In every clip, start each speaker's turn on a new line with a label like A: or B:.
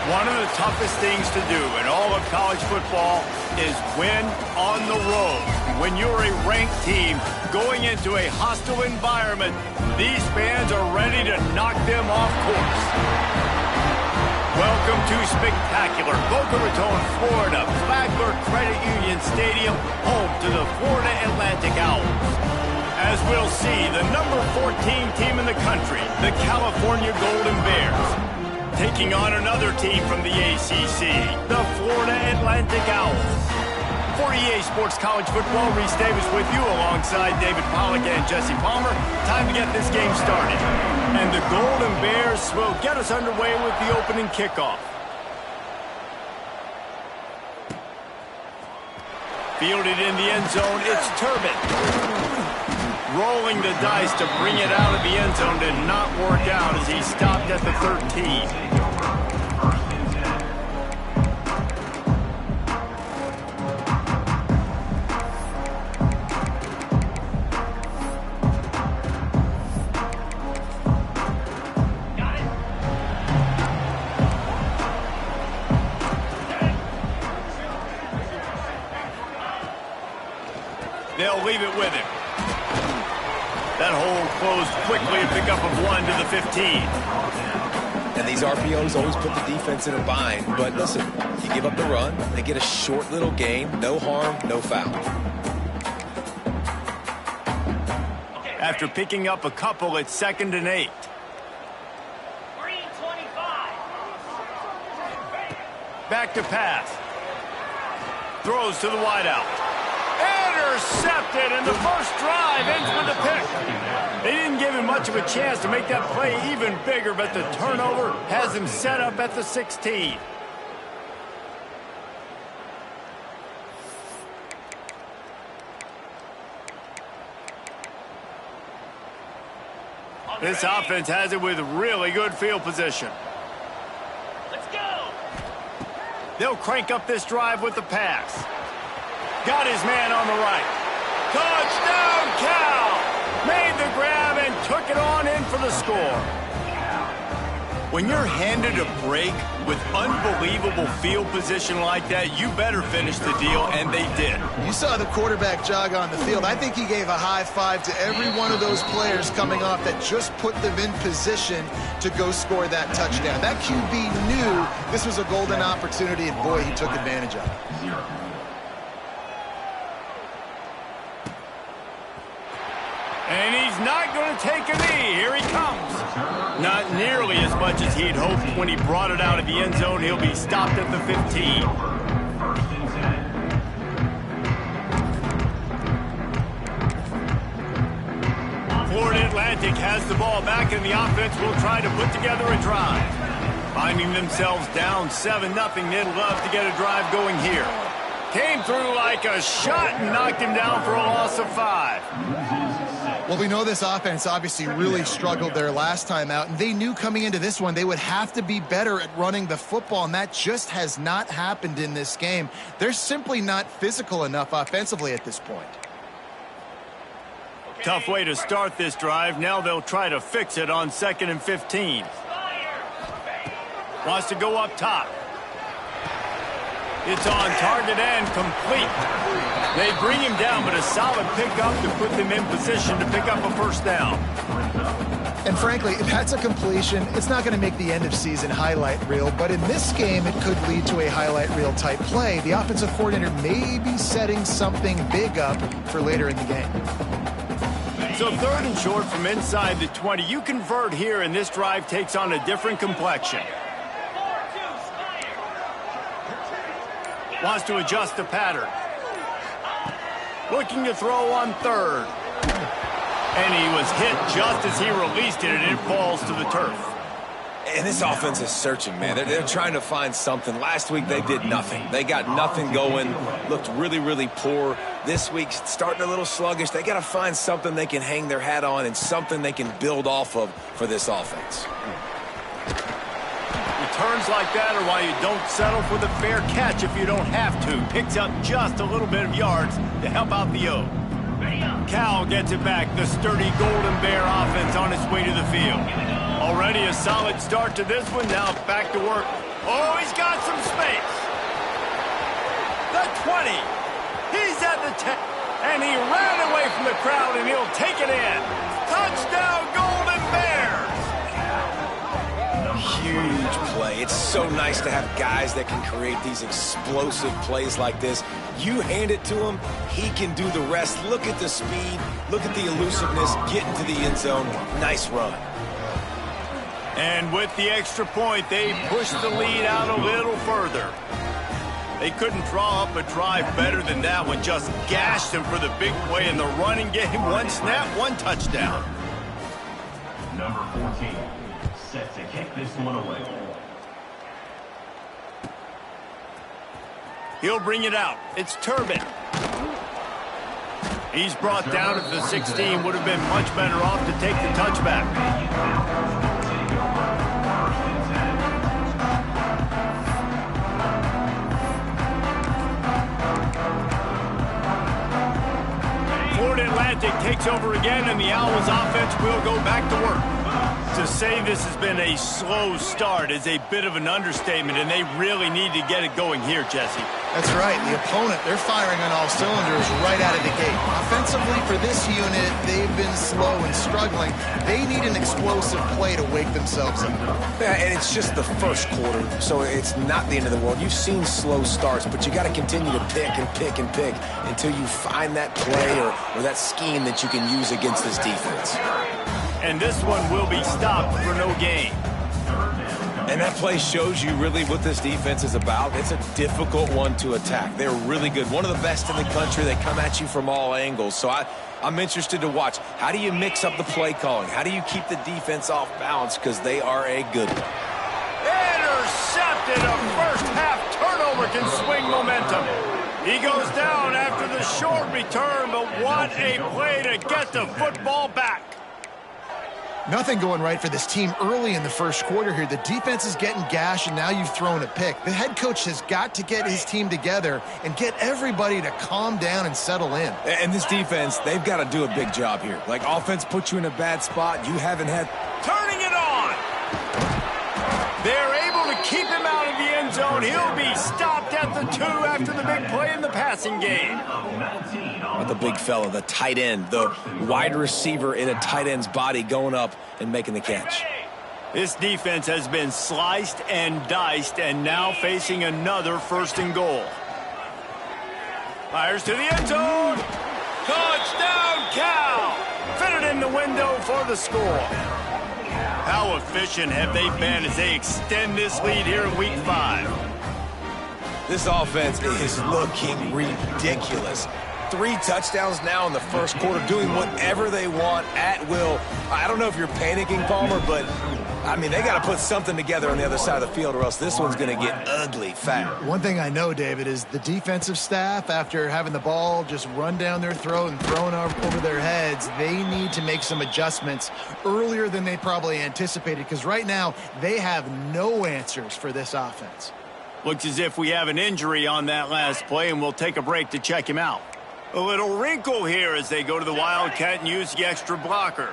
A: One of the toughest things to do in all of college football is win on the road. When you're a ranked team going into a hostile environment, these fans are ready to knock them off course. Welcome to spectacular Boca Raton, Florida, Flagler Credit Union Stadium, home to the Florida Atlantic Owls. As we'll see, the number 14 team in the country, the California Golden Bears, taking on another team from the ACC, the Florida Atlantic Owls. For EA Sports College Football, Reese Davis with you alongside David Pollack and Jesse Palmer. Time to get this game started. And the Golden Bears will get us underway with the opening kickoff. Fielded in the end zone, it's Turbin. Rolling the dice to bring it out of the end zone did not work out as he stopped at the 13. They'll leave it with him. That hole closed quickly, a pickup of 1 to the 15.
B: And these RPOs always put the defense in a bind. But listen, you give up the run, they get a short little gain, no harm, no foul.
A: After picking up a couple, it's 2nd and 8. Back to pass. Throws to the wideout. Intercepted, and the first drive ends with a pick. They didn't give him much of a chance to make that play even bigger, but the turnover has him set up at the 16. This offense has it with really good field position. Let's go. They'll crank up this drive with the pass. Got his man on the right. Touchdown, Cal! Made the grab and took it on in for the score. When you're handed a break with unbelievable field position like that, you better finish the deal, and they did.
C: You saw the quarterback jog on the field. I think he gave a high five to every one of those players coming off that just put them in position to go score that touchdown. That QB knew this was a golden opportunity, and boy, he took advantage of it.
A: And he's not going to take a knee. Here he comes. Not nearly as much as he'd hoped when he brought it out of the end zone. He'll be stopped at the 15. Florida Atlantic has the ball back, and the offense will try to put together a drive. Finding themselves down 7-0, they'd love to get a drive going here. Came through like a shot and knocked him down for a loss of 5.
C: Well, we know this offense obviously really struggled their last time out, and they knew coming into this one they would have to be better at running the football, and that just has not happened in this game. They're simply not physical enough offensively at this point.
A: Tough way to start this drive. Now they'll try to fix it on 2nd and 15. Wants to go up top. It's on target and complete. They bring him down, but a solid pickup to put them in position to pick up a first down.
C: And frankly, if that's a completion, it's not going to make the end of season highlight reel, but in this game, it could lead to a highlight reel type play. The offensive coordinator may be setting something big up for later in the game.
A: So 3rd and short from inside the 20. You convert here, and this drive takes on a different complexion. Wants to adjust the pattern. Looking to throw on 3rd. And he was hit just as he released it, and it falls to the turf.
B: And this offense is searching, man. They're trying to find something. Last week, they did nothing. They got nothing going, looked really, really poor. This week, starting a little sluggish. They got to find something they can hang their hat on and something they can build off of for this offense.
A: Returns like that are why you don't settle for the fair catch if you don't have to. Picks up just a little bit of yards to help out the O. Cal gets it back. The sturdy Golden Bear offense on its way to the field. Already a solid start to this one. Now back to work Oh, he's got some space. The 20. He's at the 10. And he ran away from the crowd, and he'll take it in. Touchdown, Golden Bears!
B: Huge play. It's so nice to have guys that can create these explosive plays like this. You hand it to him, he can do the rest. Look at the speed. Look at the elusiveness. Get into the end zone. Nice run.
A: And with the extra point, they push the lead out a little further. They couldn't draw up a drive better than that one. Just gashed him for the big play in the running game. One snap, one touchdown.
D: Number 14, set to kick this one away.
A: He'll bring it out. It's Turbin. He's brought down at the 16. Would have been much better off to take the touchback. Atlantic takes over again, and the Owls offense will go back to work. To say this has been a slow start is a bit of an understatement, and they really need to get it going here, Jesse.
C: That's right. The opponent, they're firing on all cylinders right out of the gate. Offensively, for this unit, they've been slow and struggling. They need an explosive play to wake themselves up.
B: Yeah, and it's just the first quarter, so it's not the end of the world. You've seen slow starts, but you got to continue to pick and pick and pick until you find that play or that scheme that you can use against this defense.
A: And this one will be stopped for no gain.
B: And that play shows you really what this defense is about. It's a difficult one to attack. They're really good. One of the best in the country. They come at you from all angles. So I'm interested to watch. How do you mix up the play calling? How do you keep the defense off balance? Because they are a good one.
A: Intercepted. A first-half turnover can swing momentum. He goes down after the short return, but what a play to get the football back.
C: Nothing going right for this team early in the first quarter here. The defense is getting gashed, and now you've thrown a pick. The head coach has got to get his team together and get everybody to calm down and settle in.
B: And this defense, they've got to do a big job here. Like, offense puts you in a bad spot. You haven't had...
A: Turning it on! They're able to keep him out of the end zone. He'll be stopped at the 2 after the big play in the passing game.
B: But the big fella, the tight end, the wide receiver in a tight end's body going up and making the catch.
A: This defense has been sliced and diced and now facing another first and goal. Fires to the end zone. Touchdown, Cal! Fitted in the window for the score. How efficient have they been as they extend this lead here in Week 5?
B: This offense is looking ridiculous. 3 touchdowns now in the first quarter, doing whatever they want at will. I don't know if you're panicking, Palmer, but, I mean, they got to put something together on the other side of the field or else this one's going to get ugly fast.
C: One thing I know, David, is the defensive staff, after having the ball just run down their throat and thrown over their heads, they need to make some adjustments earlier than they probably anticipated, because right now they have no answers for this offense.
A: Looks as if we have an injury on that last play, and we'll take a break to check him out. A little wrinkle here as they go to the Wildcat and use the extra blocker.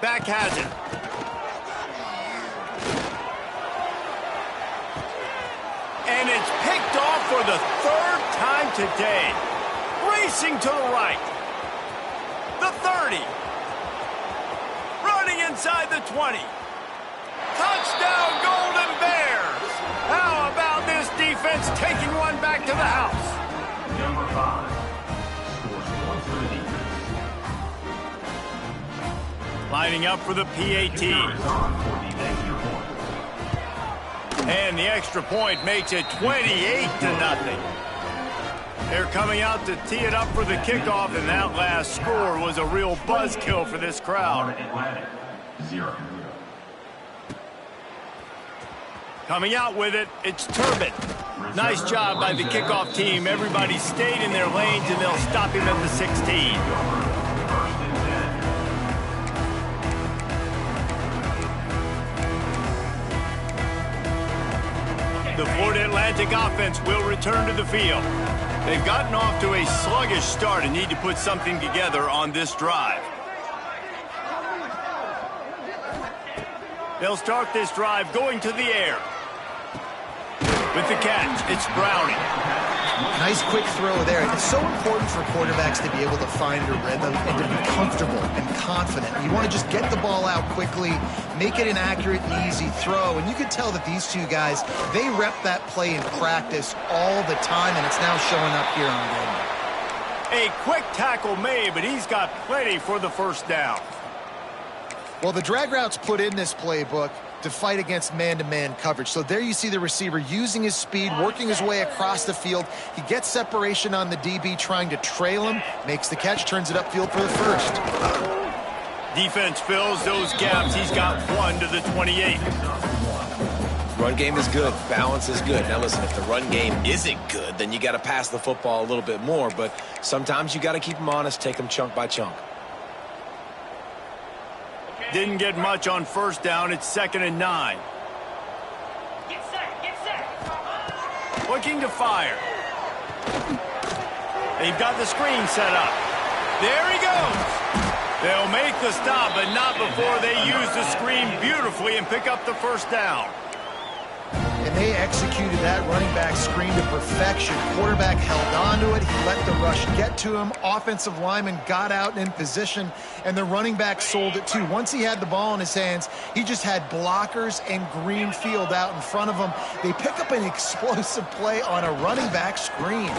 A: Back has it. And it's picked off for the 3rd time today. Racing to the right. The 30. Running inside the 20. Touchdown, Golden Bears! How about this defense taking one back to the house?
D: Number 5 scores points for the defense.
A: Lining up for the PAT. And the extra point makes it 28-0. They're coming out to tee it up for the kickoff, and that last score was a real buzzkill for this crowd.
D: Atlantic, 0.
A: Coming out with it, it's Turbin. Nice job by the kickoff team. Everybody stayed in their lanes, and they'll stop him at the 16. The Florida Atlantic offense will return to the field. They've gotten off to a sluggish start and need to put something together on this drive. They'll start this drive going to the air. With the catch, it's Browning.
C: Nice quick throw there. It's so important for quarterbacks to be able to find a rhythm and to be comfortable and confident. You want to just get the ball out quickly, make it an accurate and easy throw. And you can tell that these two guys, they rep that play in practice all the time, and it's now showing up here on game.
A: A quick tackle made, but he's got plenty for the first down.
C: Well, the drag routes put in this playbook to fight against man-to-man coverage. So there you see the receiver using his speed, working his way across the field. He gets separation on the DB, trying to trail him, makes the catch, turns it upfield for the first.
A: Defense fills those gaps. He's got 1 to the 28.
B: Run game is good. Balance is good. Now listen, if the run game isn't good, then you got to pass the football a little bit more. But sometimes you got to keep them honest, take them chunk by chunk.
A: Didn't get much on first down. It's 2nd and 9.
E: Get set.
A: Looking to fire. They've got the screen set up. There he goes. They'll make the stop, but not before they use the screen beautifully and pick up the first down.
C: And they executed that running back screen to perfection. Quarterback held on to it. He let the rush get to him. Offensive lineman got out and in position, and the running back sold it too. Once he had the ball in his hands, he just had blockers and green field out in front of him. They pick up an explosive play on a running back screen.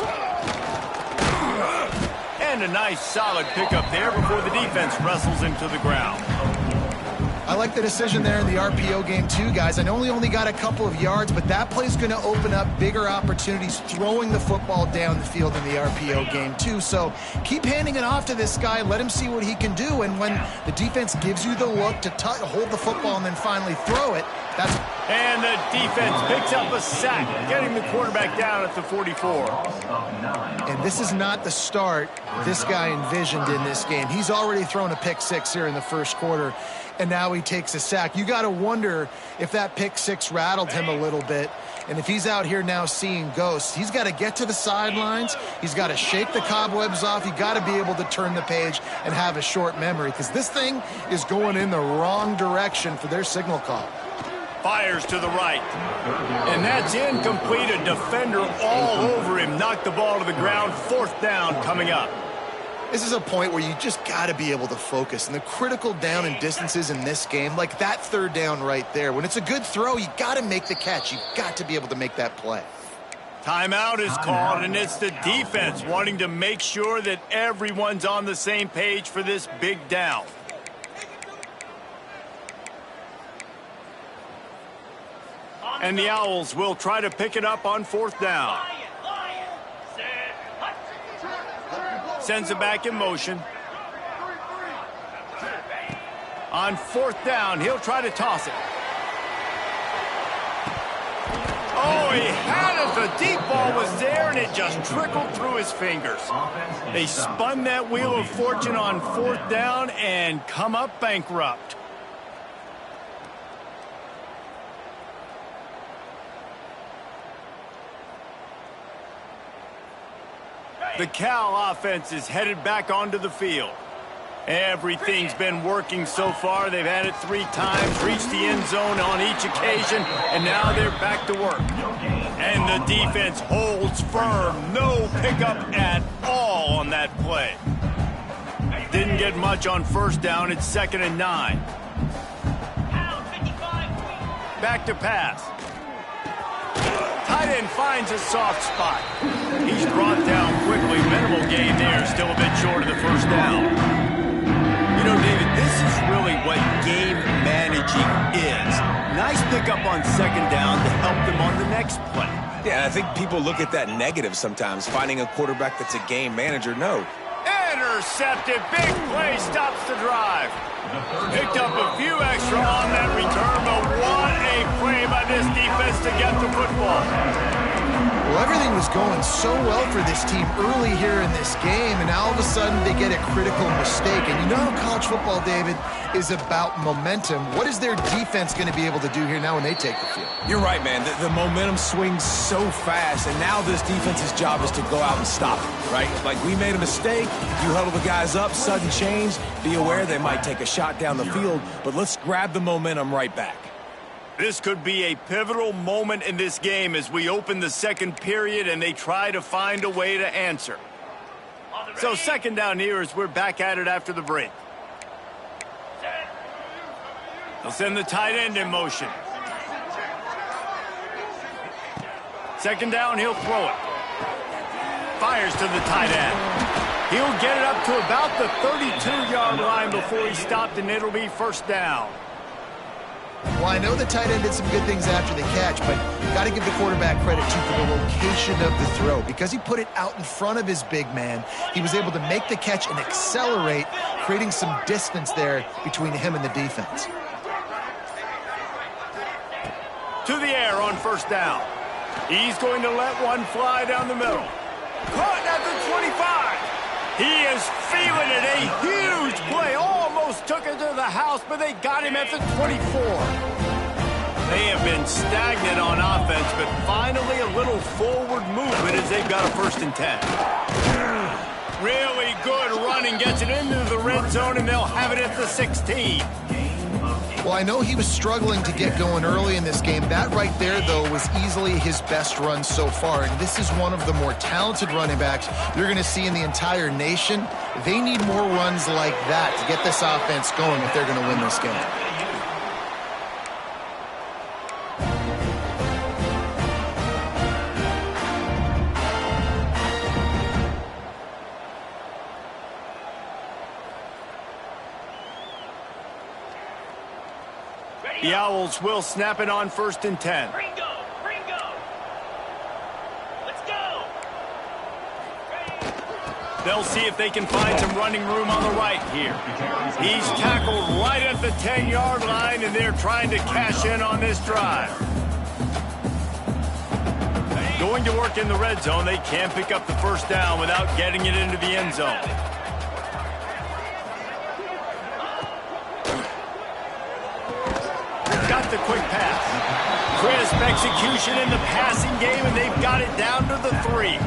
A: And a nice solid pickup there before the defense wrestles him to the ground.
C: I like the decision there in the RPO game too, guys. I know he only got a couple of yards, but that play's going to open up bigger opportunities throwing the football down the field in the RPO game too. So keep handing it off to this guy. Let him see what he can do. And when the defense gives you the look to hold the football and then finally throw it, that's...
A: And the defense picks up a sack, getting the quarterback down at the 44.
C: And this is not the start this guy envisioned in this game. He's already thrown a pick six here in the first quarter, and now he takes a sack. You got to wonder if that pick six rattled him a little bit. And if he's out here now seeing ghosts, he's got to get to the sidelines. He's got to shake the cobwebs off. You got to be able to turn the page and have a short memory, because this thing is going in the wrong direction for their signal call.
A: Fires to the right. And that's incomplete. A defender all over him. Knocked the ball to the ground. 4th down coming up.
C: This is a point where you just got to be able to focus. And the critical down and distances in this game, like that 3rd down right there, when it's a good throw, you got to make the catch. You've got to be able to make that play.
A: Timeout is called, and it's the defense wanting to make sure that everyone's on the same page for this big down. And the Owls will try to pick it up on 4th down. Sends it back in motion. On 4th down, he'll try to toss it. Oh, he had it. The deep ball was there, and it just trickled through his fingers. They spun that wheel of fortune on 4th down and come up bankrupt. The Cal offense is headed back onto the field. Everything's been working so far. They've had it 3 times, reached the end zone on each occasion, and now they're back to work. And the defense holds firm. No pickup at all on that play. Didn't get much on 1st down. It's 2nd and 9. Back to pass. Tight end finds a soft spot. He's brought down quickly. Minimal gain there. Still a bit short of the 1st down. You know, David, this is really what game managing is. Nice pickup on 2nd down to help them on the next play.
B: Yeah, I think people look at that negative sometimes, finding a quarterback that's a game manager. No.
A: Intercepted. Big play stops the drive. Picked up a few extra on that return, but what a play by this defense to get the football.
C: Well, everything was going so well for this team early here in this game, and now all of a sudden they get a critical mistake. And you know how college football, David, is about momentum. What is their defense going to be able to do here now when they take the field?
B: You're right, man. The momentum swings so fast, and now this defense's job is to go out and stop it, right? Like, we made a mistake, you huddle the guys up, sudden change, be aware they might take a shot down the field, but let's grab the momentum right back.
A: This could be a pivotal moment in this game as we open the second period and they try to find a way to answer. So second down here as we're back at it after the break. They'll send the tight end in motion. Second down, he'll throw it. Fires to the tight end. He'll get it up to about the 32-yard line before he's stopped, and it'll be first down.
C: Well, I know the tight end did some good things after the catch, but got to give the quarterback credit, too, for the location of the throw. Because he put it out in front of his big man, he was able to make the catch and accelerate, creating some distance there between him and the defense.
A: To the air on first down. He's going to let one fly down the middle. Caught at the 25. He is feeling it. A huge play. Almost took it to the house, but they got him at the 24. They have been stagnant on offense, but finally a little forward movement as they've got a 1st and 10. Really good running. Gets it into the red zone, and they'll have it at the 16.
C: Well, I know he was struggling to get going early in this game. That right there, though, was easily his best run so far. And this is one of the more talented running backs you're going to see in the entire nation. They need more runs like that to get this offense going if they're going to win this game.
A: The Owls will snap it on 1st and 10.
E: Ringo! Let's go!
A: They'll see if they can find some running room on the right here. He's tackled right at the 10-yard line, and they're trying to cash in on this drive. Going to work in the red zone. They can't pick up the first down without getting it into the end zone. Got the quick pass. Crisp execution in the passing game, and they've got it down to the 3.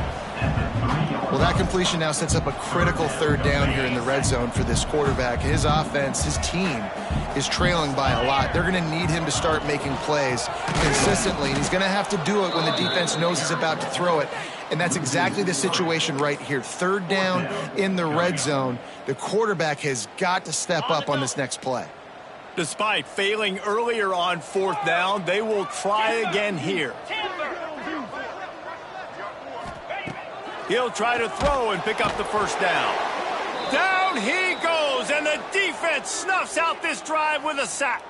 C: Well, that completion now sets up a critical 3rd down here in the red zone for this quarterback. His offense, his team is trailing by a lot. They're going to need him to start making plays consistently, and he's going to have to do it when the defense knows he's about to throw it. And that's exactly the situation right here. 3rd down in the red zone. The quarterback has got to step up on this next play.
A: Despite failing earlier on 4th down, they will try again here. He'll try to throw and pick up the first down. Down he goes, and the defense snuffs out this drive with a sack.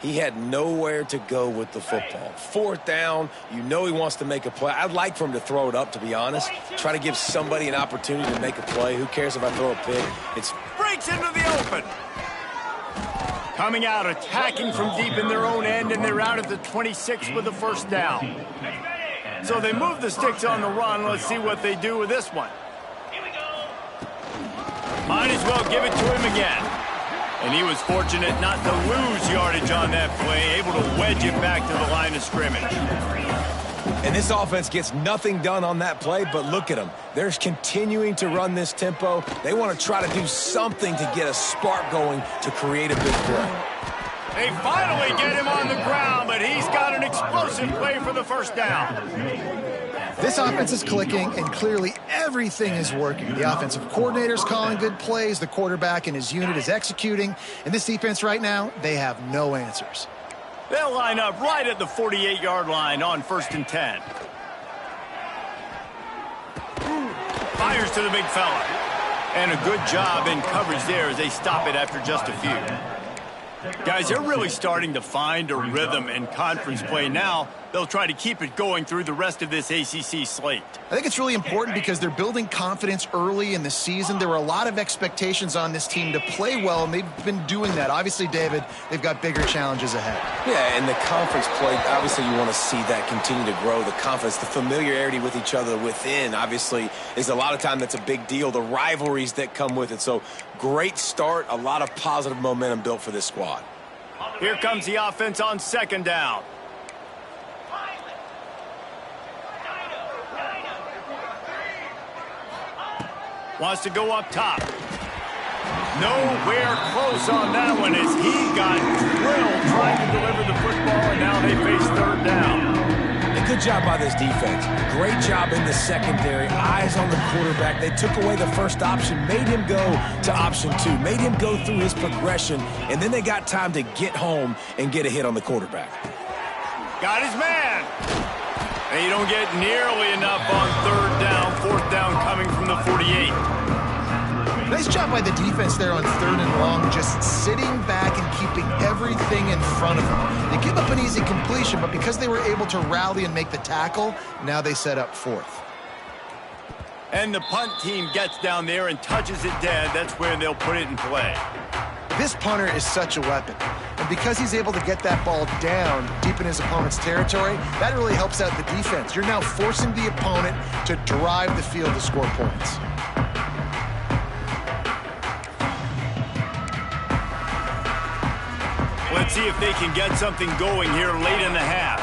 B: He had nowhere to go with the football. 4th down, you know he wants to make a play. I'd like for him to throw it up, to be honest. Try to give somebody an opportunity to make a play. Who cares if I throw a pick? It's
A: breaks into the open. Coming out, attacking from deep in their own end, and they're out at the 26 with the first down. So they move the sticks on the run. Let's see what they do with this one.
E: Here we go!
A: Might as well give it to him again. And he was fortunate not to lose yardage on that play, able to wedge it back to the line of scrimmage.
B: And this offense gets nothing done on that play, but look at them. They're continuing to run this tempo. They want to try to do something to get a spark going to create a big play.
A: They finally get him on the ground, but he's got an explosive play for the first down.
C: This offense is clicking, and clearly everything is working. The offensive coordinator's calling good plays. The quarterback and his unit is executing. And this defense right now, they have no answers.
A: They'll line up right at the 48-yard line on 1st and 10. Fires to the big fella. And a good job in coverage there as they stop it after just a few. Guys, they're really starting to find a rhythm in conference play now. They'll try to keep it going through the rest of this ACC slate.
C: I think it's really important because they're building confidence early in the season. There were a lot of expectations on this team to play well, and they've been doing that. Obviously, David, they've got bigger challenges ahead.
B: Yeah, and the conference play, obviously you want to see that continue to grow. The confidence, the familiarity with each other within, obviously, is a lot of time that's a big deal. The rivalries that come with it. So, great start, a lot of positive momentum built for this squad.
A: Here comes the offense on 2nd down. Wants to go up top. Nowhere close on that one as he got drilled trying to deliver the football, and now they face third down.
B: A good job by this defense. Great job in the secondary. Eyes on the quarterback. They took away the first option, made him go to option 2, made him go through his progression, and then they got time to get home and get a hit on the quarterback.
A: Got his man. And you don't get nearly enough on third down. Fourth down coming from the 48.
C: Nice job by the defense there on third and long, just sitting back and keeping everything in front of them. They give up an easy completion, but because they were able to rally and make the tackle, now they set up fourth.
A: And the punt team gets down there and touches it dead. That's where they'll put it in play.
C: This punter is such a weapon. And because he's able to get that ball down deep in his opponent's territory, that really helps out the defense. You're now forcing the opponent to drive the field to score points.
A: Let's see if they can get something going here late in the half.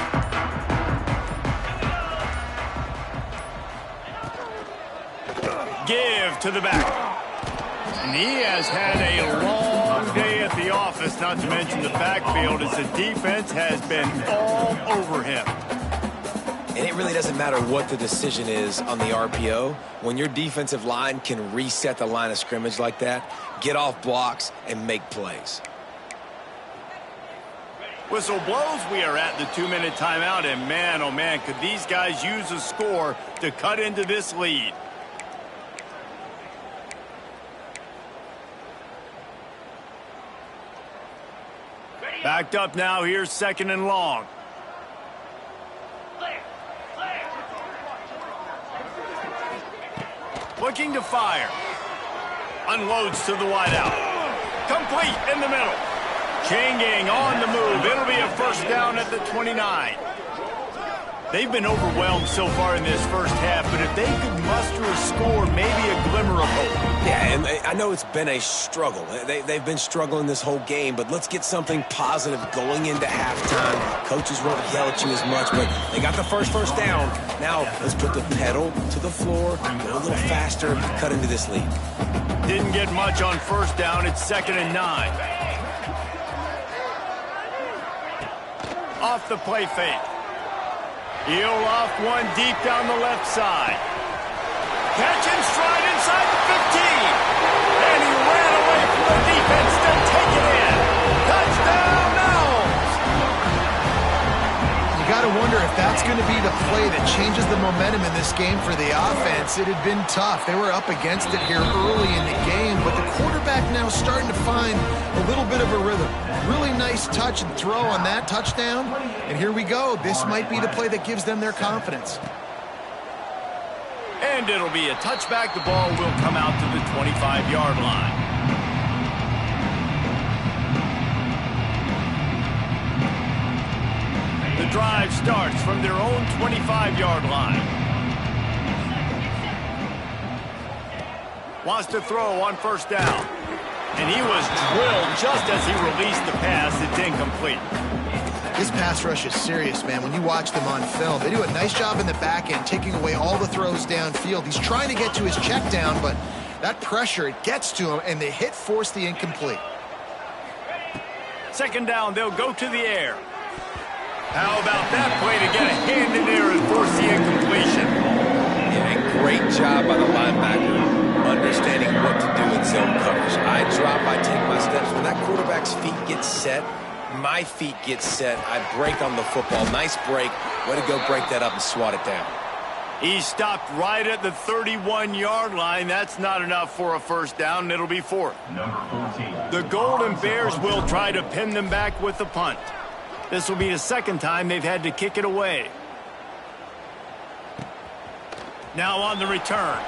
A: Give to the back. And he has had a long day at the office, not to mention the backfield, as the defense has been all over him.
B: And it really doesn't matter what the decision is on the RPO. When your defensive line can reset the line of scrimmage like that, get off blocks and make plays.
A: Whistle blows, we are at the 2-minute timeout, and man, oh man, could these guys use a score to cut into this lead. Backed up now, here's second and long. Looking to fire. Unloads to the wideout. Complete in the middle. Changing on the move. It'll be a first down at the 29. They've been overwhelmed so far in this first half, but if they could muster a score, maybe a glimmer of hope.
B: Yeah, and I know it's been a struggle. They've been struggling this whole game, but let's get something positive going into halftime. Coaches won't yell at you as much, but they got the first down. Now let's put the pedal to the floor, go a little faster, cut into this lead.
A: Didn't get much on first down. It's 2nd and 9. Off the play fake. Heel off one deep down the left side. Catch and stride inside the 15. And he ran away from the defense to take it in. Touchdown, Owls!
C: You got to wonder if that's going to be the play that changes the momentum in this game for the offense. It had been tough. They were up against it here early in the game, but the quarterback now starting to find a little bit of a rhythm. Really nice touch and throw on that touchdown. And here we go. This might be the play that gives them their confidence.
A: And it'll be a touchback. The ball will come out to the 25-yard line. The drive starts from their own 25-yard line. Wants to throw on first down. And he was drilled just as he released the pass. It's incomplete.
C: This pass rush is serious, man. When you watch them on film, they do a nice job in the back end, taking away all the throws downfield. He's trying to get to his check down, but that pressure, it gets to him, and the hit forced the incomplete.
A: 2nd down, they'll go to the air. How about that play to get a hand in there and force the incompletion?
B: Yeah, great job by the linebacker, understanding what to do in zone coverage. I drop, I take my steps. When that quarterback's feet get set, my feet get set, I break on the football. Nice break. Way to go break that up and swat it down.
A: He stopped right at the 31-yard line. That's not enough for a first down, and it'll be 4th.
D: Number 14.
A: The Golden Bears will try to pin them back with the punt. This will be the 2nd time they've had to kick it away. Now on the return.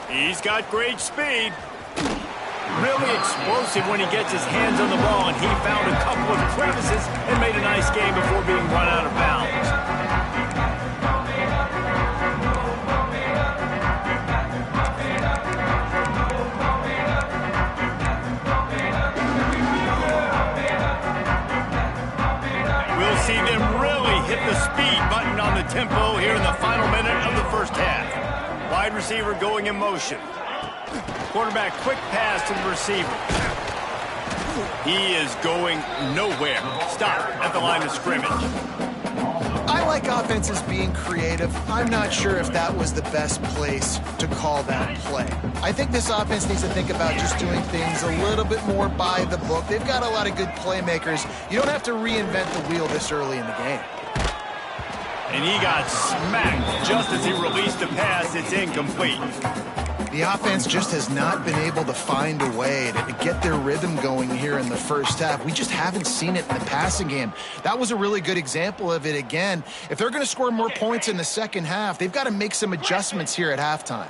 A: He's got great speed. Really explosive when he gets his hands on the ball, and he found a couple of crevices and made a nice game before being run out of bounds. We'll see them really hit the speed button on the tempo here in the final minute of the first half. Wide receiver going in motion. Quarterback quick pass to the receiver. He is going nowhere. Stop at the line of scrimmage.
C: I like offenses being creative. I'm not sure if that was the best place to call that play. I think this offense needs to think about just doing things a little bit more by the book. They've got a lot of good playmakers. You don't have to reinvent the wheel this early in the game.
A: And he got smacked just as he released the pass. It's incomplete.
C: The offense just has not been able to find a way to get their rhythm going here in the first half. We just haven't seen it in the passing game. That was a really good example of it again. If they're going to score more points in the second half, they've got to make some adjustments here at halftime.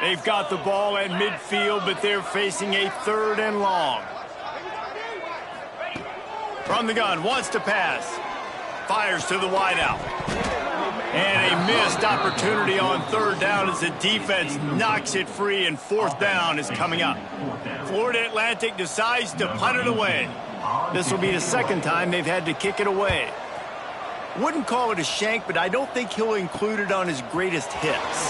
A: They've got the ball at midfield, but they're facing a 3rd and long. From the gun, wants to pass. Fires to the wideout. And a missed opportunity on 3rd down as the defense knocks it free, and 4th down is coming up. Florida Atlantic decides to punt it away. This will be the 2nd time they've had to kick it away. Wouldn't call it a shank, but I don't think he'll include it on his greatest hits.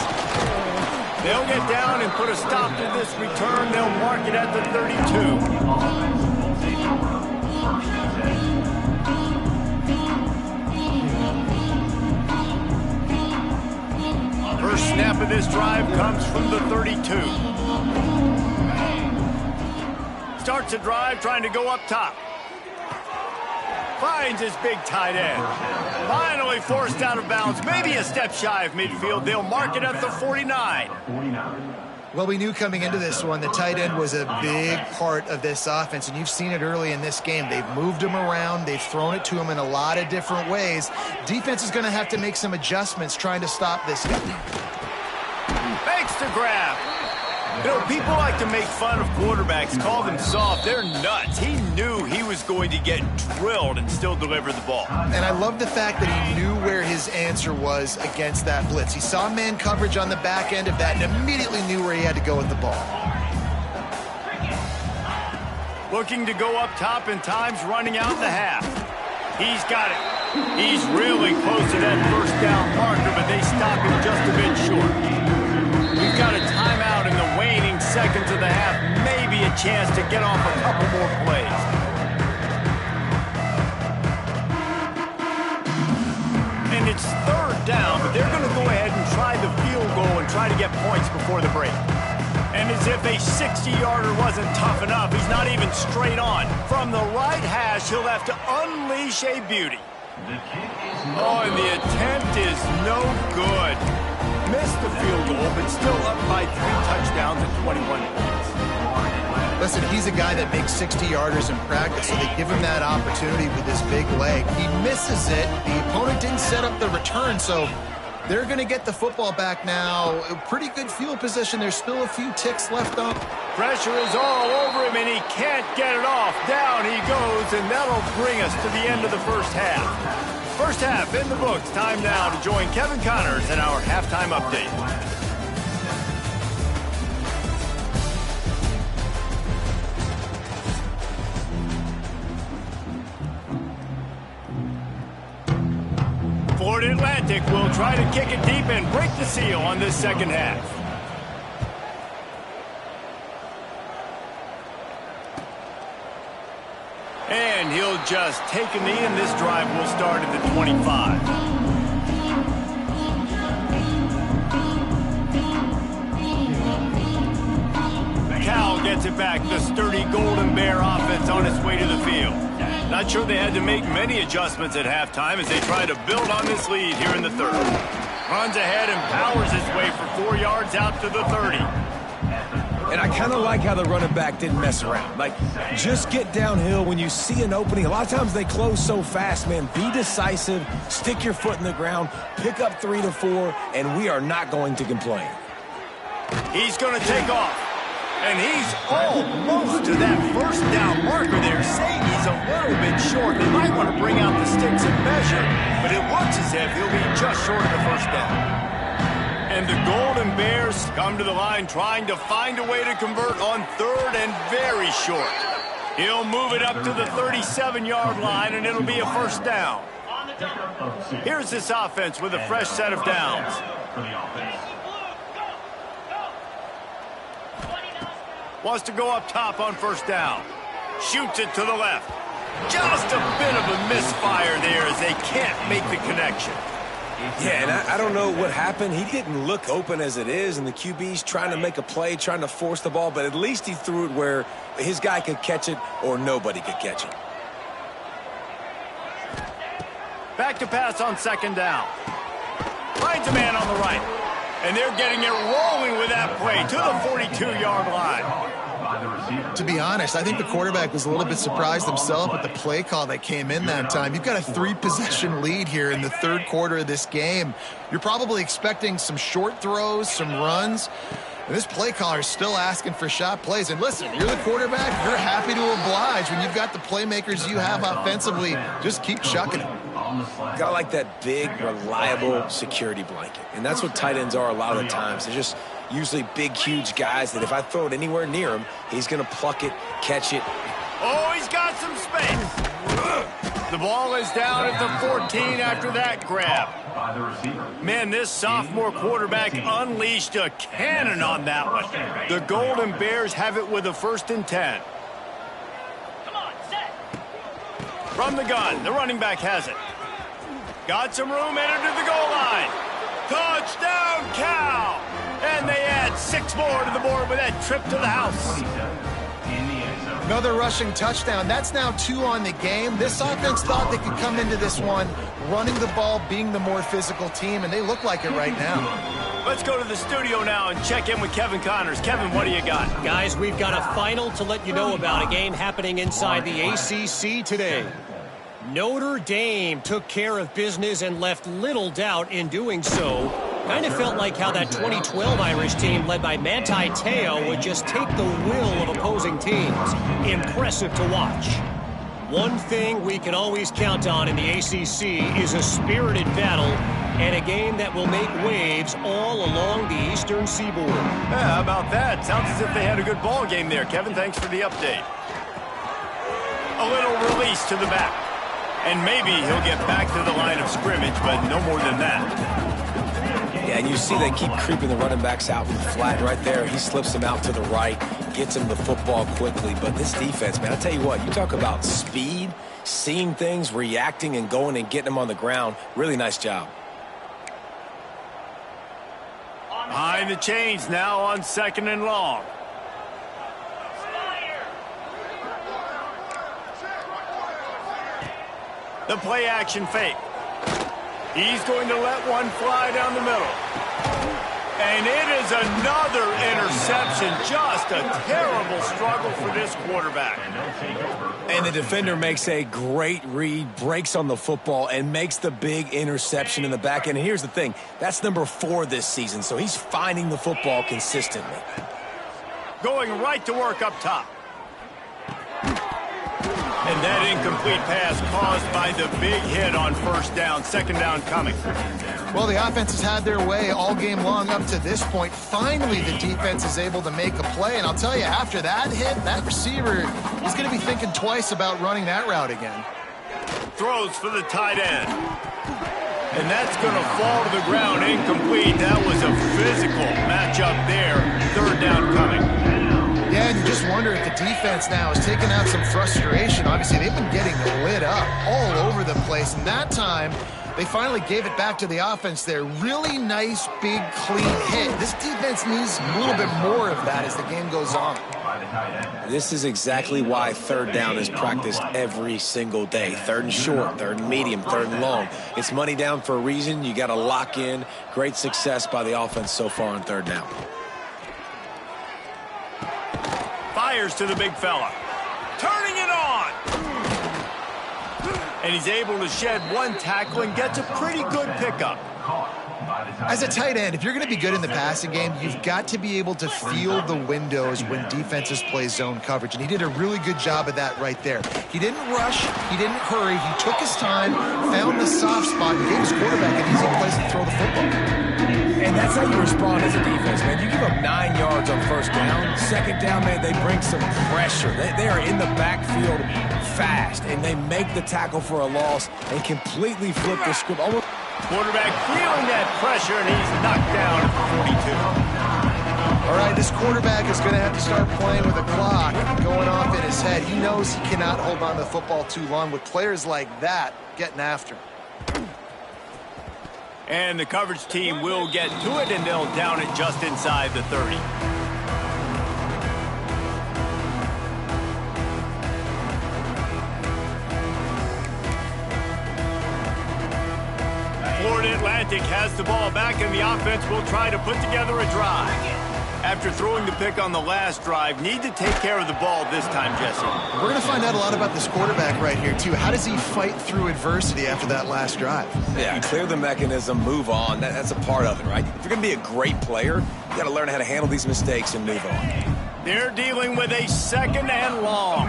A: They'll get down and put a stop to this return. They'll mark it at the 32. First snap of this drive comes from the 32. Starts a drive trying to go up top. Finds his big tight end. Finally forced out of bounds. Maybe a step shy of midfield. They'll mark it at the 49.
C: Well, we knew coming into this one the tight end was a big part of this offense, and you've seen it early in this game. They've moved him around. They've thrown it to him in a lot of different ways. Defense is going to have to make some adjustments trying to stop this guy.
A: Fakes to grab. You know, people like to make fun of quarterbacks, call them soft. They're nuts. He knew he was going to get drilled and still deliver the ball.
C: And I love the fact that he knew where his answer was against that blitz. He saw man coverage on the back end of that and immediately knew where he had to go with the ball.
A: Looking to go up top, and time's running out in the half. He's got it. He's really close to that 1st down marker, but they stop him just a bit short. We've got a timeout in the waning seconds of the half. Maybe a chance to get off a couple more plays. And it's 3rd down, but they're going to go ahead and try the field goal and try to get points before the break. And as if a 60-yarder wasn't tough enough, he's not even straight on. From the right hash, he'll have to unleash a beauty. Oh, and the attempt is no good. Missed the field goal, but still up by 3 touchdowns and 21 points.
C: Listen, he's a guy that makes 60-yarders in practice, so they give him that opportunity with his big leg. He misses it. The opponent didn't set up the return, so they're going to get the football back now. A pretty good field position. There's still a few ticks left on.
A: Pressure is all over him, and he can't get it off. Down he goes, and that'll bring us to the end of the first half. First half in the books. Time now to join Kevin Connors in our halftime update. Florida Atlantic will try to kick it deep and break the seal on this second half. And he'll just take a knee, and this drive will start at the 25. Cal gets it back. The sturdy Golden Bear offense on its way to the field. Not sure they had to make many adjustments at halftime as they try to build on this lead here in the 3rd. Runs ahead and powers his way for 4 yards out to the 30.
B: And I kind of like how the running back didn't mess around. Like, just get downhill when you see an opening. A lot of times they close so fast, man. Be decisive, stick your foot in the ground, pick up 3 to 4, and we are not going to complain.
A: He's going to take off. And he's almost to that 1st down marker there, saying he's a little bit short. They might want to bring out the sticks and measure, but it looks as if he'll be just short of the 1st down. And the Golden Bears come to the line trying to find a way to convert on 3rd and very short. He'll move it up to the 37-yard line, and it'll be a 1st down. Here's this offense with a fresh set of downs. Wants to go up top on first down. Shoots it to the left. Just a bit of a misfire there as they can't make the connection.
B: Yeah, and I don't know what happened. He didn't look open as it is, and the QB's trying to make a play, trying to force the ball, but at least he threw it where his guy could catch it or nobody could catch it.
A: Back to pass on second down. Finds a man on the right. And they're getting it rolling with that play to the 42-yard line.
C: To be honest, I think the quarterback was a little bit surprised himself with the play call that came in that time. You've got a 3-possession lead here in the third quarter of this game. You're probably expecting some short throws, some runs. And this play caller is still asking for shot plays. And listen, you're the quarterback. You're happy to oblige. When you've got the playmakers you have offensively, just keep chucking it.
B: Got like that big, reliable security blanket. And that's what tight ends are a lot of the times. They're just usually big, huge guys that if I throw it anywhere near him, he's going to pluck it, catch it.
A: Oh, he's got some space. The ball is down at the 14 after that grab. Man, this sophomore quarterback unleashed a cannon on that one. The Golden Bears have it with a 1st and 10.
E: Come on, set.
A: From the gun, the running back has it. Got some room, entered to the goal line. Touchdown, Cal! And they add 6 more to the board with that trip to the house.
C: Another rushing touchdown. That's now 2 on the game. This offense thought they could come into this one running the ball, being the more physical team, and they look like it right now.
A: Let's go to the studio now and check in with Kevin Connors. Kevin, what do you got?
F: Guys, we've got a final to let you know about, a game happening inside the ACC today. Notre Dame took care of business and left little doubt in doing so. Kind of felt like how that 2012 Irish team led by Manti Te'o would just take the will of opposing teams. Impressive to watch. One thing we can always count on in the ACC is a spirited battle and a game that will make waves all along the Eastern Seaboard.
A: Yeah, how about that? Sounds as if they had a good ball game there. Kevin, thanks for the update. A little release to the back. And maybe he'll get back to the line of scrimmage, but no more than that.
B: Yeah, and you see they keep creeping the running backs out from the flat right there. He slips them out to the right, gets him the football quickly. But this defense, man, I'll tell you what, you talk about speed, seeing things, reacting, and going and getting them on the ground. Really nice job.
A: Behind the chains now on 2nd and long. The play action fake. He's going to let one fly down the middle. And it is another interception. Just a terrible struggle for this quarterback.
B: And the defender makes a great read, breaks on the football, and makes the big interception in the back end. And here's the thing, that's number 4 this season, so he's finding the football consistently.
A: Going right to work up top. And that incomplete pass caused by the big hit on first down. 2nd down coming.
C: Well, the offense has had their way all game long up to this point. Finally, the defense is able to make a play. And I'll tell you, after that hit, that receiver is going to be thinking twice about running that route again.
A: Throws for the tight end. And that's going to fall to the ground incomplete. That was a physical matchup there. 3rd down coming.
C: Yeah, and you just wonder if the defense now is taking out some frustration. Obviously, they've been getting lit up all over the place. And that time, they finally gave it back to the offense there. Really nice, big, clean hit. This defense needs a little bit more of that as the game goes on.
B: This is exactly why 3rd down is practiced every single day. 3rd and short, 3rd and medium, 3rd and long. It's money down for a reason. You got to lock in. Great success by the offense so far on 3rd down.
A: Fires to the big fella. Turning it on. And he's able to shed one tackle and gets a pretty good pickup.
C: As a tight end, if you're going to be good in the passing game, you've got to be able to feel the windows when defenses play zone coverage. And he did a really good job of that right there. He didn't rush. He didn't hurry. He took his time, found the soft spot, and gave his quarterback an easy place to throw the football.
B: And that's how you respond as a defense, man. You give up 9 yards on first down. 2nd down, man, they bring some pressure. They are in the backfield fast, and they make the tackle for a loss and completely flip the script.
A: Quarterback feeling that pressure, and he's knocked down at the 42.
C: All right, this quarterback is going to have to start playing with a clock going off in his head. He knows he cannot hold on to the football too long with players like that getting after him.
A: And the coverage team will get to it, and they'll down it just inside the 30. Florida Atlantic has the ball back, and the offense will try to put together a drive. After throwing the pick on the last drive, need to take care of the ball this time, Jesse.
C: We're going to find out a lot about this quarterback right here, too. How does he fight through adversity after that last drive?
B: Yeah, clear the mechanism, move on. That's a part of it, right? If you're going to be a great player, you got to learn how to handle these mistakes and move on.
A: They're dealing with a 2nd and long.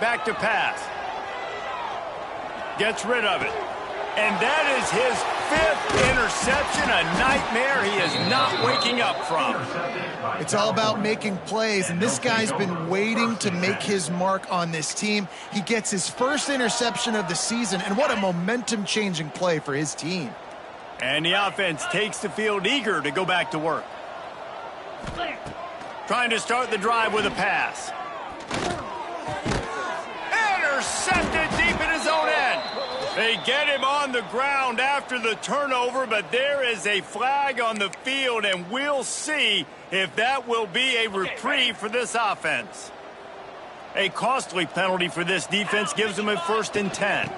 A: Back to pass. Gets rid of it. And that is his 5th interception, a nightmare he is not waking up from.
C: It's all about making plays, and this guy's been waiting to make his mark on this team. He gets his 1st interception of the season, and what a momentum-changing play for his team.
A: And the offense takes the field eager to go back to work. Trying to start the drive with a pass. Intercepted deep in his own end. They get him on the ground after the turnover, but there is a flag on the field, and we'll see if that will be a reprieve for this offense. A costly penalty for this defense gives them a 1st and 10.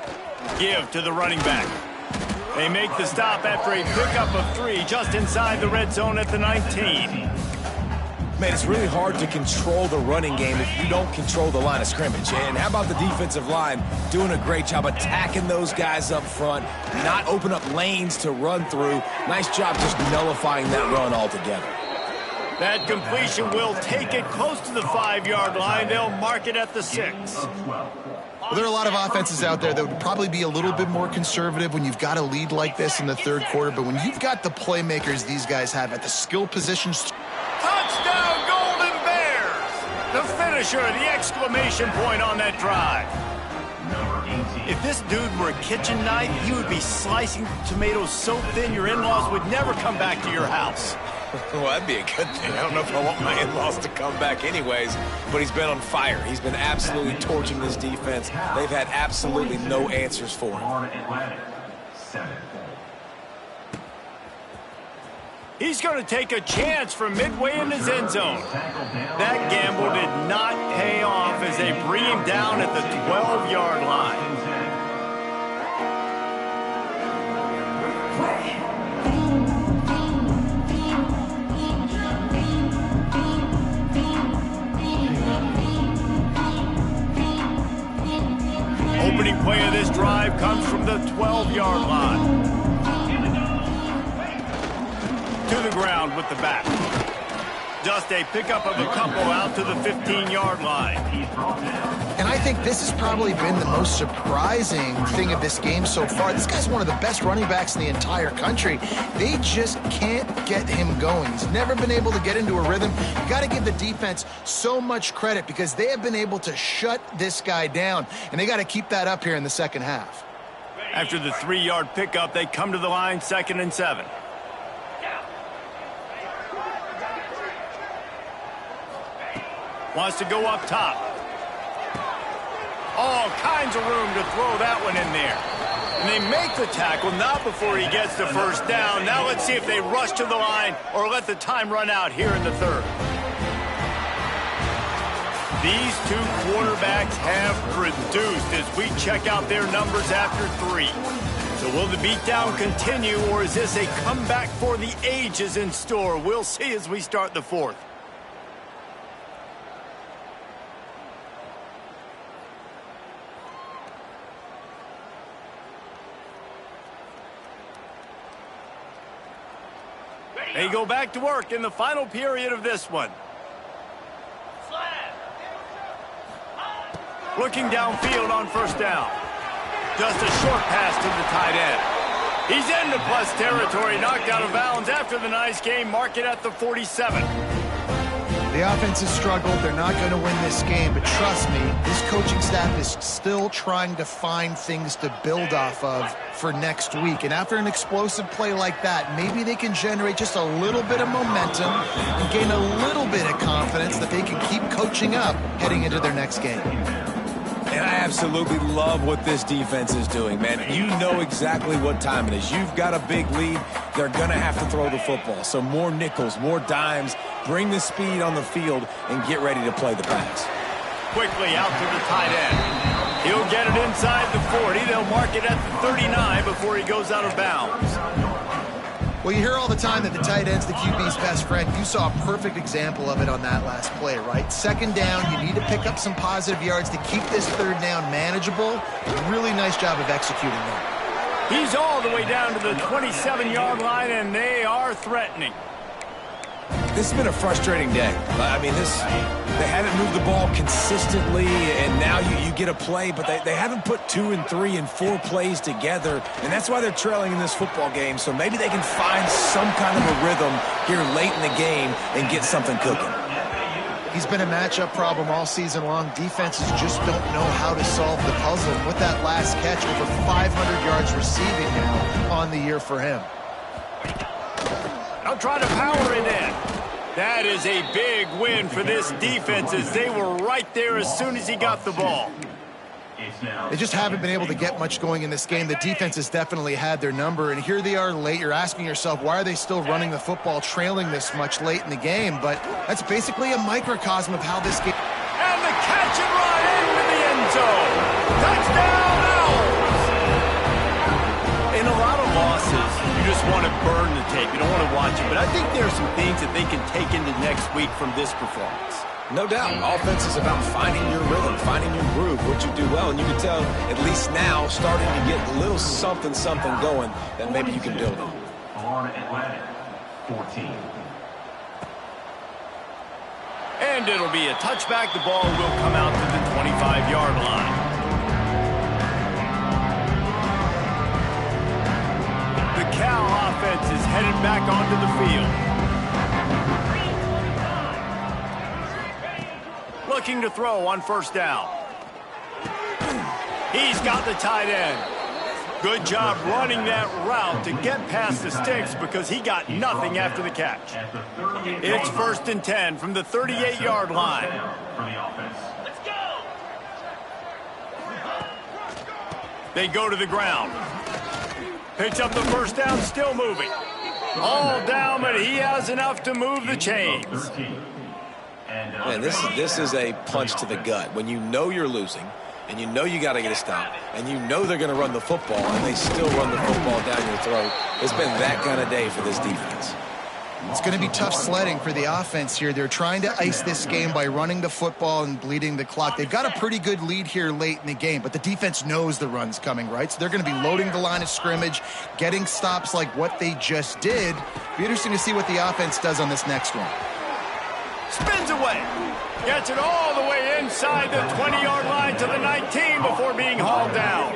A: Give to the running back. They make the stop after a pickup of 3 just inside the red zone at the 19.
B: Man, it's really hard to control the running game if you don't control the line of scrimmage. And how about the defensive line doing a great job attacking those guys up front, not open up lanes to run through. Nice job just nullifying that run altogether.
A: That completion will take it close to the 5-yard line. They'll mark it at the 6.
C: Well, there are a lot of offenses out there that would probably be a little bit more conservative when you've got a lead like this in the 3rd quarter. But when you've got the playmakers these guys have at the skill positions...
A: Touchdown, Golden Bears! The finisher, the exclamation point on that drive. If this dude were a kitchen knife, he would be slicing tomatoes so thin your in-laws would never come back to your house.
B: Well, that'd be a good thing. I don't know if I want my in-laws to come back anyways, but he's been on fire. He's been absolutely torching this defense. They've had absolutely no answers for him.
A: He's going to take a chance from midway in his end zone. That gamble did not pay off as they bring him down at the 12-yard line. Opening play of this drive comes from the 12-yard line. To the ground with the back. Just a pickup of a couple out to the 15-yard line.
C: And I think this has probably been the most surprising thing of this game so far. This guy's one of the best running backs in the entire country. They just can't get him going. He's never been able to get into a rhythm. You got to give the defense so much credit because they have been able to shut this guy down, and they got to keep that up here in the 2nd half.
A: After the 3-yard pickup, they come to the line 2nd and 7. Wants to go up top. All kinds of room to throw that one in there. And they make the tackle, not before he gets the 1st down. Now let's see if they rush to the line or let the time run out here in the 3rd. These 2 quarterbacks have produced as we check out their numbers after 3. So will the beatdown continue, or is this a comeback for the ages in store? We'll see as we start the 4th. They go back to work in the final period of this one. Looking downfield on 1st down. Just a short pass to the tight end. He's into plus territory, knocked out of bounds after the nice game. Mark it at the 47.
C: The offense has struggled. They're not going to win this game, but trust me, this coaching staff is still trying to find things to build off of for next week. And after an explosive play like that, maybe they can generate just a little bit of momentum and gain a little bit of confidence that they can keep coaching up heading into their next game.
B: And I absolutely love what this defense is doing, man. You know exactly what time it is. You've got a big lead. They're going to have to throw the football. So more nickels, more dimes, bring the speed on the field, and get ready to play the pass.
A: Quickly out to the tight end. He'll get it inside the 40. They'll mark it at the 39 before he goes out of bounds.
C: Well, you hear all the time that the tight end's the QB's best friend. You saw a perfect example of it on that last play, right? Second down, you need to pick up some positive yards to keep this third down manageable. Really nice job of executing that.
A: He's all the way down to the 27-yard line, and they are threatening.
B: This has been a frustrating day. I mean, they haven't moved the ball consistently, and now you get a play, but they haven't put 2 and 3 and 4 plays together, and that's why they're trailing in this football game. So maybe they can find some kind of a rhythm here late in the game and get something cooking.
C: He's been a matchup problem all season long. Defenses just don't know how to solve the puzzle. With that last catch, over 500 yards receiving now on the year for him.
A: I'll try to power it in. That is a big win for this defense as they were right there as soon as he got the ball.
C: They just haven't been able to get much going in this game. The defense has definitely had their number, and here they are late. You're asking yourself, why are they still running the football, trailing this much late in the game? But that's basically a microcosm of how this game...
A: And the catch and run into the end zone. Touchdown, Owls! In a lot of losses, you just want to burn the tape. You don't want to watch it. But I think there are some things that they can take into next week from this performance.
B: No doubt. Offense is about finding your rhythm, finding your groove, what you do well. And you can tell, at least now, starting to get a little something going that maybe you can build on.
D: Florida Atlantic, 14.
A: And it'll be a touchback. The ball will come out to the 25-yard line. The Cal offense is headed back onto the field. Looking to throw on first down. He's got the tight end. Good job running that route to get past the sticks because he got nothing after the catch. It's 1st and 10 from the 38-yard line.
E: Let's go!
A: They go to the ground. Picks up the first down, still moving. All down, but he has enough to move the chains.
B: Man, this is a punch to the gut. When you know you're losing, and you know you got to get a stop, and you know they're going to run the football, and they still run the football down your throat. It's been that kind of day for this defense.
C: It's going to be tough sledding for the offense here. They're trying to ice this game by running the football and bleeding the clock. They've got a pretty good lead here late in the game, but the defense knows the run's coming, right? So they're going to be loading the line of scrimmage, getting stops like what they just did. Be interesting to see what the offense does on this next one.
A: Spins away. Gets it all the way inside the 20-yard line to the 19 before being hauled down.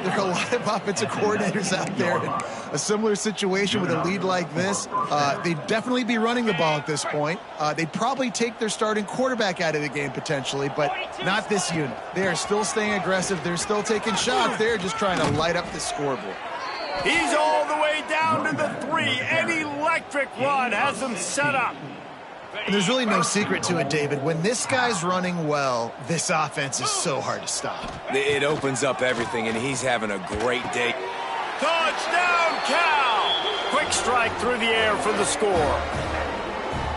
C: There are a lot of offensive coordinators out there in a similar situation with a lead like this. They'd definitely be running the ball at this point. They'd probably take their starting quarterback out of the game potentially, but not this unit. They are still staying aggressive. They're still taking shots. They're just trying to light up the scoreboard.
A: He's all the way down to the 3. An electric run has them set up.
C: And there's really no secret to it, David. When this guy's running well, this offense is so hard to stop.
B: It opens up everything, and he's having a great day.
A: Touchdown, Cal! Quick strike through the air for the score.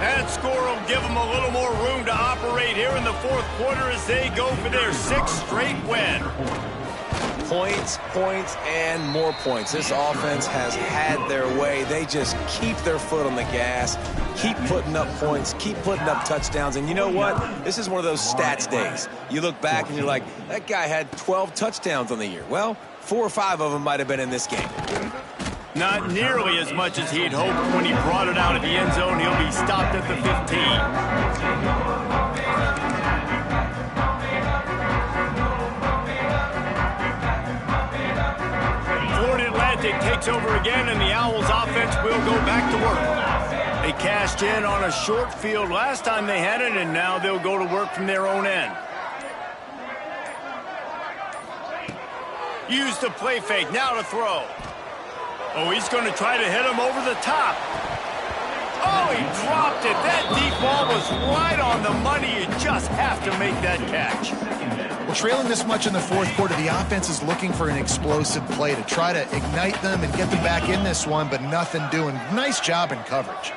A: That score will give them a little more room to operate here in the fourth quarter as they go for their 6th straight win.
B: Points, and more points. This offense has had their way. They just keep their foot on the gas, keep putting up points, keep putting up touchdowns. And you know what? This is one of those stats days. You look back and you're like, that guy had 12 touchdowns on the year. Well, 4 or 5 of them might have been in this game.
A: Not nearly as much as he'd hoped when he brought it out of the end zone. He'll be stopped at the 15. Florida Atlantic takes over again, and the Owls offense will go back to work. They cashed in on a short field last time they had it, and now they'll go to work from their own end. Use the play fake, now to throw. Oh, he's going to try to hit him over the top. Oh, he dropped it. That deep ball was right on the money. You just have to make that catch.
C: Well, trailing this much in the fourth quarter, the offense is looking for an explosive play to try to ignite them and get them back in this one, but nothing doing. Nice job in coverage.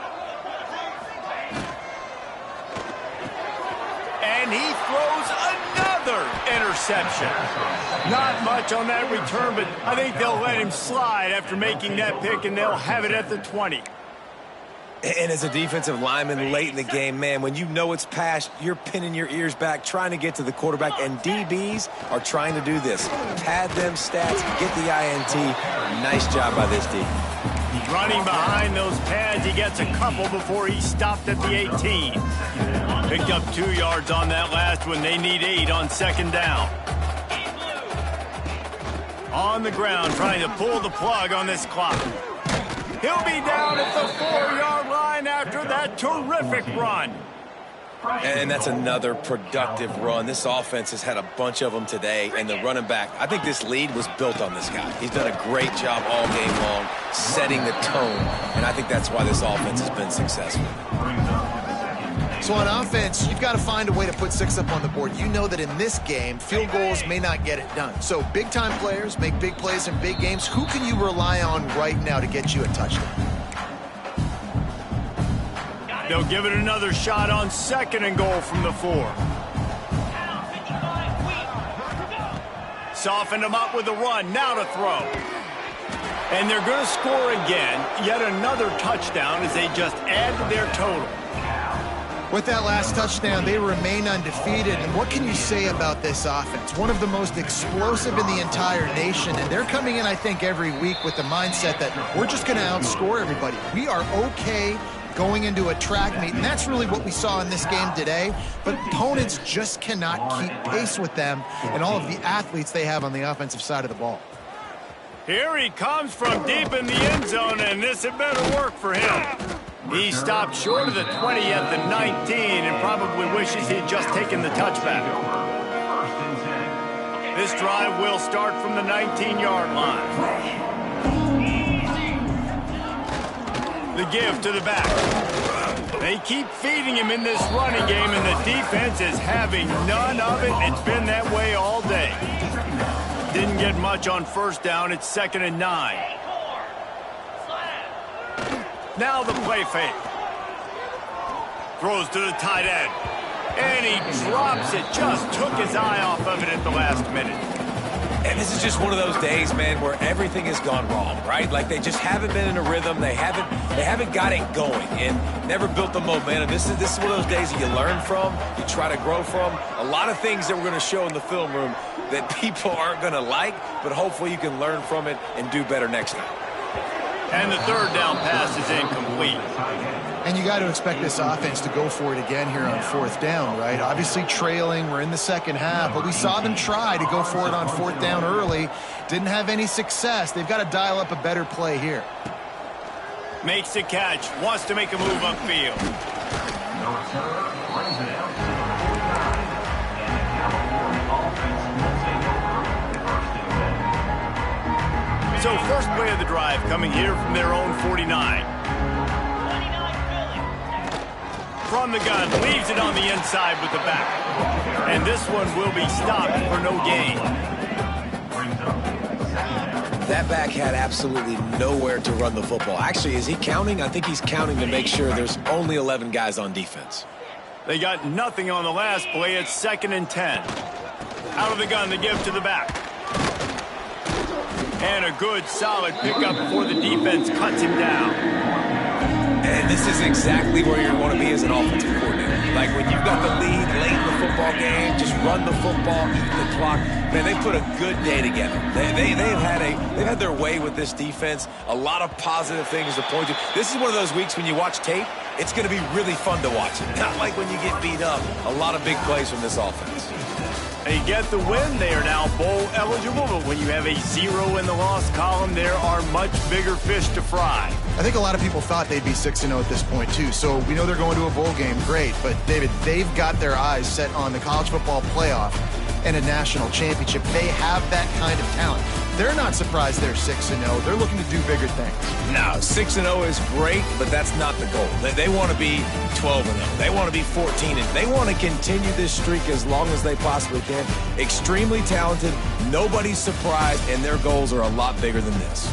A: And he throws another interception. Not much on that return, but I think they'll let him slide after making that pick, and they'll have it at the 20.
B: And as a defensive lineman late in the game, man, when you know it's passed, you're pinning your ears back, trying to get to the quarterback, and DBs are trying to do this. Pad them stats, get the INT. Nice job by this D.
A: Running behind those pads, he gets a couple before he stopped at the 18. Picked up 2 yards on that last one. They need 8 on second down. On the ground, trying to pull the plug on this clock. He'll be down at the 4-yard line after that terrific run.
B: And that's another productive run. This offense has had a bunch of them today, and the running back, I think this lead was built on this guy. He's done a great job all game long, setting the tone, and I think that's why this offense has been successful.
C: So on offense, you've got to find a way to put 6 up on the board. You know that in this game, field goals may not get it done. So big-time players make big plays in big games. Who can you rely on right now to get you a touchdown?
A: They'll give it another shot on second and goal from the 4. Softened him up with a run, now to throw. And they're going to score again, yet another touchdown as they just add to their total.
C: With that last touchdown, they remain undefeated. And what can you say about this offense? One of the most explosive in the entire nation. And they're coming in, I think, every week with the mindset that we're just going to outscore everybody. We are okay going into a track meet. And that's really what we saw in this game today. But opponents just cannot keep pace with them and all of the athletes they have on the offensive side of the ball.
A: Here he comes from deep in the end zone, and this had better work for him. He stopped short of the 20 at the 19 and probably wishes he'd just taken the touchback. This drive will start from the 19-yard line. The give to the back. They keep feeding him in this running game, and the defense is having none of it. It's been that way all day. Didn't get much on first down. It's 2nd and 9. Now the play fake. Throws to the tight end. And he drops it. Just took his eye off of it at the last minute.
B: And this is just one of those days, man, where everything has gone wrong, right? Like they just haven't been in a rhythm. They haven't got it going and never built the momentum. This is one of those days that you learn from, you try to grow from. A lot of things that we're going to show in the film room that people aren't going to like, but hopefully you can learn from it and do better next time.
A: And the 3rd down pass is incomplete.
C: And you got to expect this offense to go for it again here on 4th down, right? Obviously trailing, we're in the second half, but we saw them try to go for it on 4th down early. Didn't have any success. They've got to dial up a better play here.
A: Makes the catch, wants to make a move upfield. So first play of the drive coming here from their own 49. From the gun, leaves it on the inside with the back. And this one will be stopped for no gain.
B: That back had absolutely nowhere to run the football. Actually, is he counting? I think he's counting to make sure there's only 11 guys on defense.
A: They got nothing on the last play. It's 2nd and 10. Out of the gun, the give to the back. And a good, solid pickup before the defense cuts him down.
B: And this is exactly where you want to be as an offensive coordinator. Like when you've got the lead late in the football game, just run the football, eat the clock. Man, they put a good day together. They've had their way with this defense. A lot of positive things to point to. This is one of those weeks when you watch tape, it's going to be really fun to watch it. Not like when you get beat up. A lot of big plays from this offense.
A: They get the win. They are now bowl eligible, but when you have a 0 in the loss column, there are much bigger fish to fry.
C: I think a lot of people thought they'd be 6-0 at this point, too. So we know they're going to a bowl game. Great. But, David, they've got their eyes set on the college football playoff and a national championship. They have that kind of talent. They're not surprised they're 6-0. They're looking to do bigger things.
B: No, 6-0 is great, but that's not the goal. They want to be 12-0. They want to be 14-0. They want to continue this streak as long as they possibly can. Extremely talented. Nobody's surprised, and their goals are a lot bigger than this.